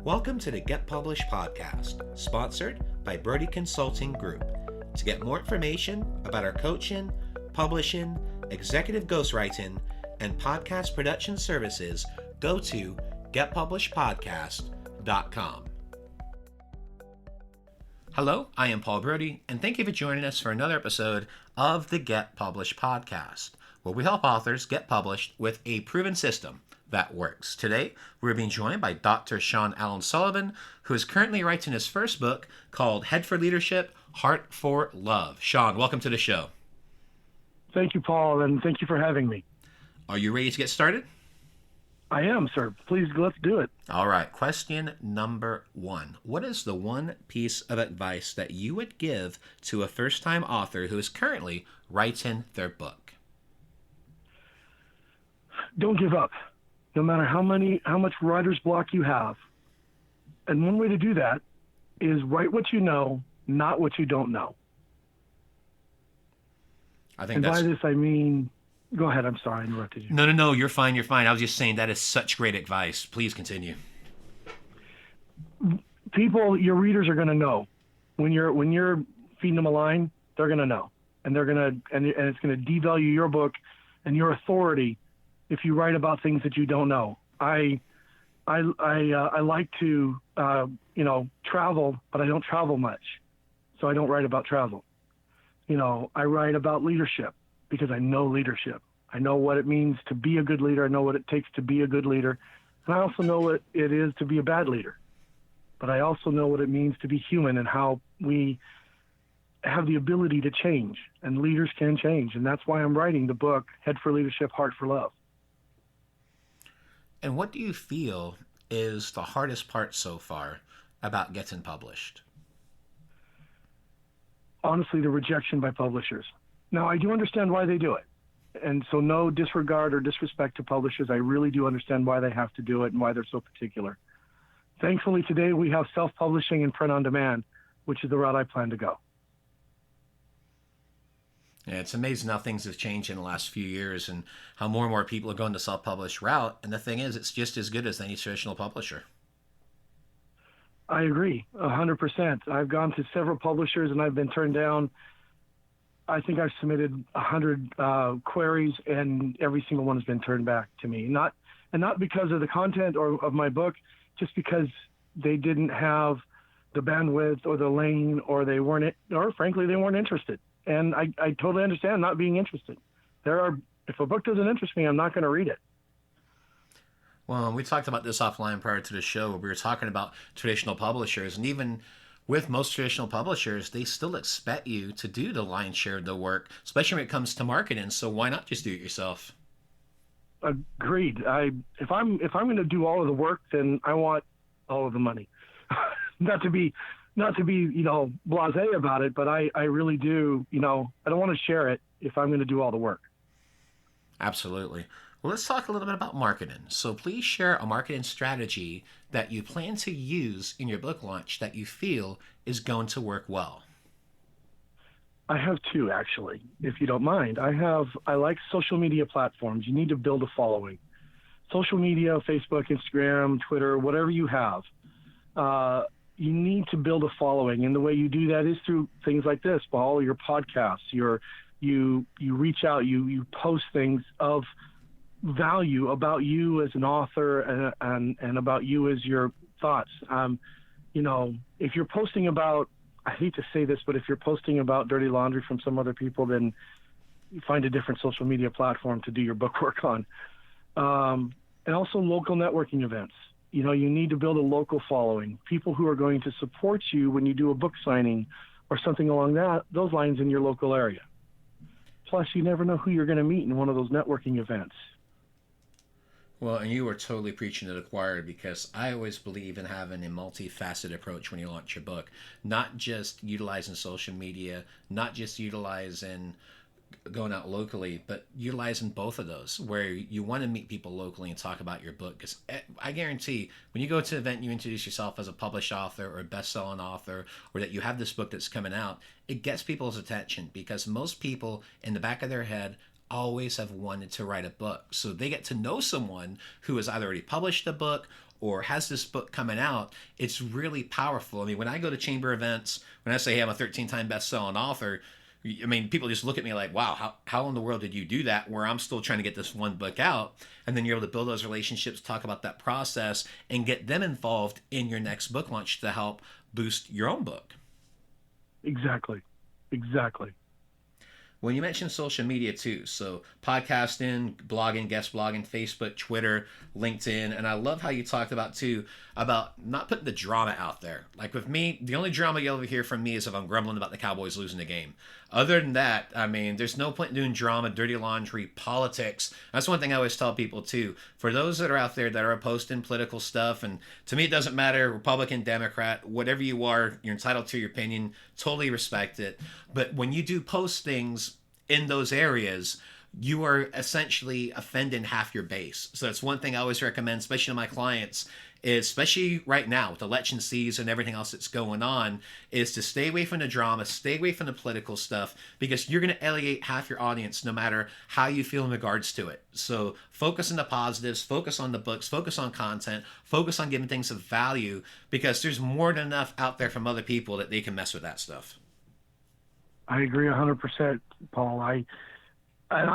Welcome to the Get Published podcast, sponsored by Birdie Consulting Group. To get more information about our coaching, publishing, executive ghostwriting, and podcast production services, go to getpublishedpodcast.com. Hello, I am Paul Brody, and thank you for joining us for another episode of the Get Published podcast, where we help authors get published with a proven system that works. Today, we're being joined by Dr. Shaun Sullivan, who is currently writing his first book called Head for Leadership, Heart for Love. Shaun, welcome to the show. Thank you, Paul, and thank you for having me. Are you ready to get started? I am, sir. Please, let's do it. All right. Question number 1. What is the one piece of advice that you would give to a first-time author who is currently writing their book? Don't give up, no matter how much writer's block you have. And one way to do that is write what you know, not what you don't know. I think and that's... by this, I mean... Go ahead. I'm sorry. I interrupted you. No. You're fine. I was just saying that is such great advice. Please continue. People, your readers are going to know. When you're feeding them a line, they're going to know. And it's going to devalue your book and your authority if you write about things that you don't know. I like to travel, but I don't travel much. So I don't write about travel. I write about leadership because I know leadership. I know what it means to be a good leader. I know what it takes to be a good leader. And I also know what it is to be a bad leader. But I also know what it means to be human and how we have the ability to change. And leaders can change. And that's why I'm writing the book, Head for Leadership, Heart for Love. And what do you feel is the hardest part so far about getting published? Honestly, the rejection by publishers. Now, I do understand why they do it. And so no disregard or disrespect to publishers. I really do understand why they have to do it and why they're so particular. Thankfully, today we have self-publishing and print on demand, which is the route I plan to go. Yeah, it's amazing how things have changed in the last few years and how more and more people are going the self-published route. And the thing is, it's just as good as any traditional publisher. I agree, 100%. I've gone to several publishers and I've been turned down. I think I've submitted 100 queries, and every single one has been turned back to me. Not because of the content or of my book, just because they didn't have the bandwidth or the lane, or frankly, they weren't interested. And I totally understand not being interested. If a book doesn't interest me, I'm not going to read it. Well, we talked about this offline prior to the show. We were talking about traditional publishers, and even with most traditional publishers, they still expect you to do the lion's share of the work, especially when it comes to marketing. So why not just do it yourself? Agreed. If I'm going to do all of the work, then I want all of the money. not to be blasé about it, but I really do. I don't want to share it if I'm going to do all the work. Absolutely. Well, let's talk a little bit about marketing. So please share a marketing strategy that you plan to use in your book launch that you feel is going to work well. I have two, actually, if you don't mind. I like social media platforms. You need to build a following. Social media, Facebook, Instagram, Twitter, whatever you have, you need to build a following. And the way you do that is through things like this, Paul, your podcasts, you reach out, you post things of value about you as an author and about you as your thoughts. If you're posting about, I hate to say this, but if you're posting about dirty laundry from some other people, then you find a different social media platform to do your book work on. And also local networking events. You need to build a local following, people who are going to support you when you do a book signing or something along those lines in your local area. Plus, you never know who you're going to meet in one of those networking events. Well, and you are totally preaching to the choir, because I always believe in having a multifaceted approach when you launch your book. Not just utilizing social media, not just utilizing going out locally, but utilizing both of those, where you want to meet people locally and talk about your book. Because I guarantee when you go to an event and you introduce yourself as a published author or a best-selling author, or that you have this book that's coming out, it gets people's attention, because most people in the back of their head always have wanted to write a book. So they get to know someone who has either already published a book or has this book coming out. It's really powerful. I mean, when I go to chamber events, when I say, hey, I'm a 13-time best-selling author, I mean, people just look at me like, wow, how in the world did you do that? Where I'm still trying to get this one book out. And then you're able to build those relationships, talk about that process, and get them involved in your next book launch to help boost your own book. Exactly. Exactly. When you mentioned social media too, so podcasting, blogging, guest blogging, Facebook, Twitter, LinkedIn, and I love how you talked about too about not putting the drama out there. Like with me, the only drama you'll ever hear from me is if I'm grumbling about the Cowboys losing the game. Other than that, I mean, there's no point in doing drama, dirty laundry, politics. That's one thing I always tell people too. For those that are out there that are posting political stuff, and to me it doesn't matter, Republican, Democrat, whatever you are, you're entitled to your opinion, totally respect it. But when you do post things in those areas, you are essentially offending half your base. So that's one thing I always recommend, especially to my clients, is especially right now with election season and everything else that's going on, is to stay away from the drama, stay away from the political stuff, because you're going to alienate half your audience no matter how you feel in regards to it. So focus on the positives, focus on the books, focus on content, focus on giving things of value, because there's more than enough out there from other people that they can mess with that stuff. I agree 100%, Paul. I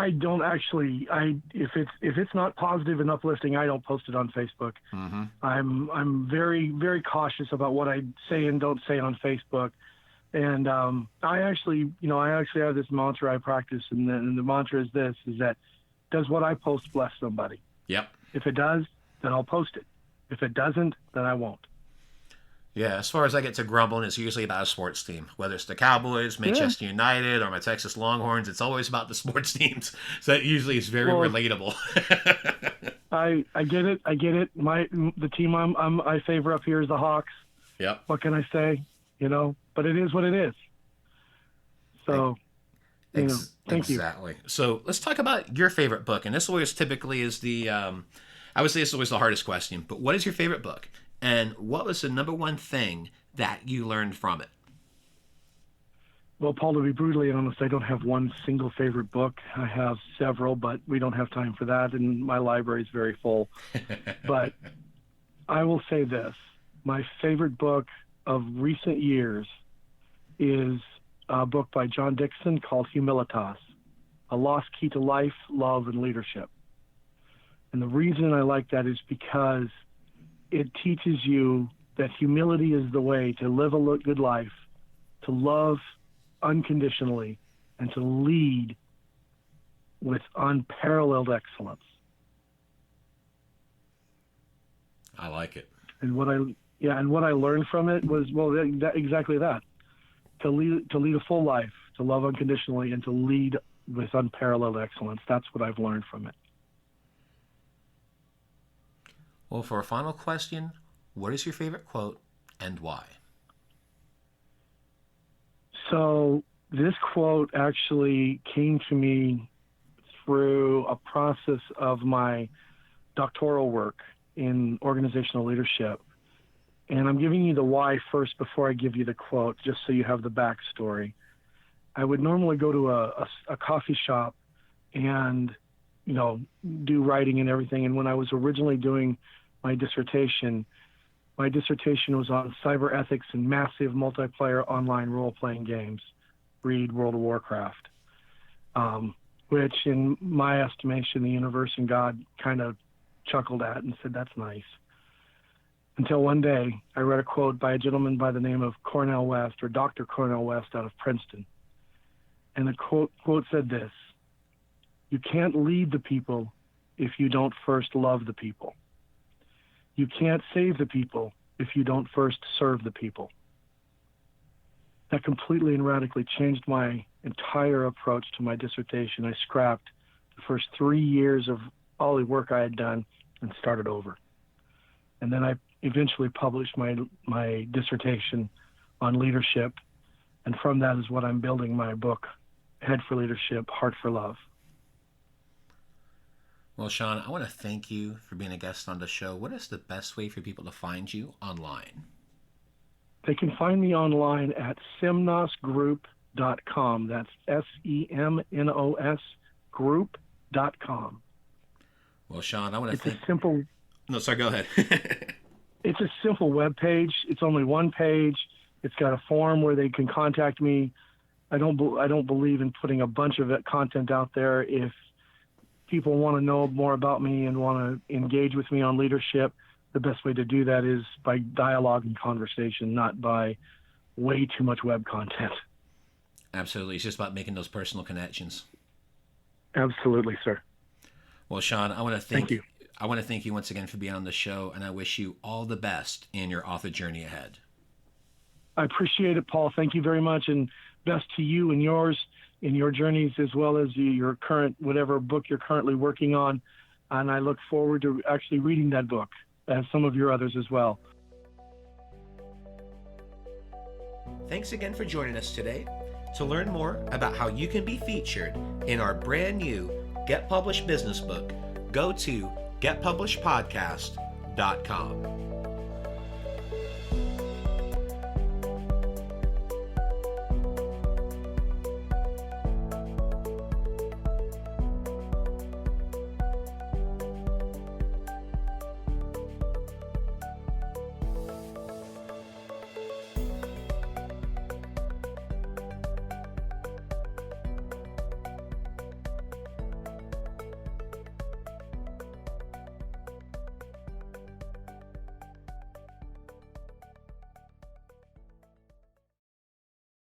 don't actually. If it's not positive and uplifting, I don't post it on Facebook. Mm-hmm. I'm very, very cautious about what I say and don't say on Facebook. And I actually have this mantra I practice, and the mantra is this: is that does what I post bless somebody? Yep. If it does, then I'll post it. If it doesn't, then I won't. Yeah, as far as I get to grumbling, it's usually about a sports team. Whether it's the Cowboys, Manchester United, or my Texas Longhorns, it's always about the sports teams. So that usually is very relatable. I get it. The team I favor up here is the Hawks. Yep. What can I say? But it is what it is. So, thank you. Exactly. So let's talk about your favorite book. And this always typically is I would say this is always the hardest question, but what is your favorite book? And what was the number one thing that you learned from it? Well, Paul, to be brutally honest, I don't have one single favorite book. I have several, but we don't have time for that, and my library is very full. But I will say this. My favorite book of recent years is a book by John Dixon called Humilitas, A Lost Key to Life, Love, and Leadership. And the reason I like that is because it teaches you that humility is the way to live a good life, to love unconditionally, and to lead with unparalleled excellence. I like it. And what I learned from it was exactly that: to lead a full life, to love unconditionally, and to lead with unparalleled excellence. That's what I've learned from it. Well, for a final question, what is your favorite quote and why? So this quote actually came to me through a process of my doctoral work in organizational leadership. And I'm giving you the why first before I give you the quote, just so you have the backstory. I would normally go to a coffee shop and, do writing and everything. And when I was originally doing my dissertation was on cyber ethics and massive multiplayer online role-playing games, read World of Warcraft, which in my estimation, the universe and God kind of chuckled at and said, that's nice. Until one day, I read a quote by a gentleman by the name of Cornel West, or Dr. Cornel West out of Princeton. And the quote said this: you can't lead the people if you don't first love the people. You can't save the people if you don't first serve the people. That completely and radically changed my entire approach to my dissertation. I scrapped the first 3 years of all the work I had done and started over. And then I eventually published my dissertation on leadership. And from that is what I'm building my book, Head for Leadership, Heart for Love. Well, Shaun, I want to thank you for being a guest on the show. What is the best way for people to find you online? They can find me online at semnosgroup.com. That's SEMNOS group.com. Well, Shaun, I want to It's thank... a simple No, sorry, go ahead. it's a simple web page. It's only one page. It's got a form where they can contact me. I don't believe in putting a bunch of content out there. If people want to know more about me and want to engage with me on leadership, the best way to do that is by dialogue and conversation, not by way too much web content. Absolutely. It's just about making those personal connections. Absolutely, sir. Well, Shaun, I want to Thank you. I want to thank you once again for being on the show, and I wish you all the best in your author journey ahead. I appreciate it, Paul. Thank you very much, and best to you and yours in your journeys, as well as your current, whatever book you're currently working on. And I look forward to actually reading that book, and some of your others as well. Thanks again for joining us today. To learn more about how you can be featured in our brand new Get Published business book, go to getpublishedpodcast.com.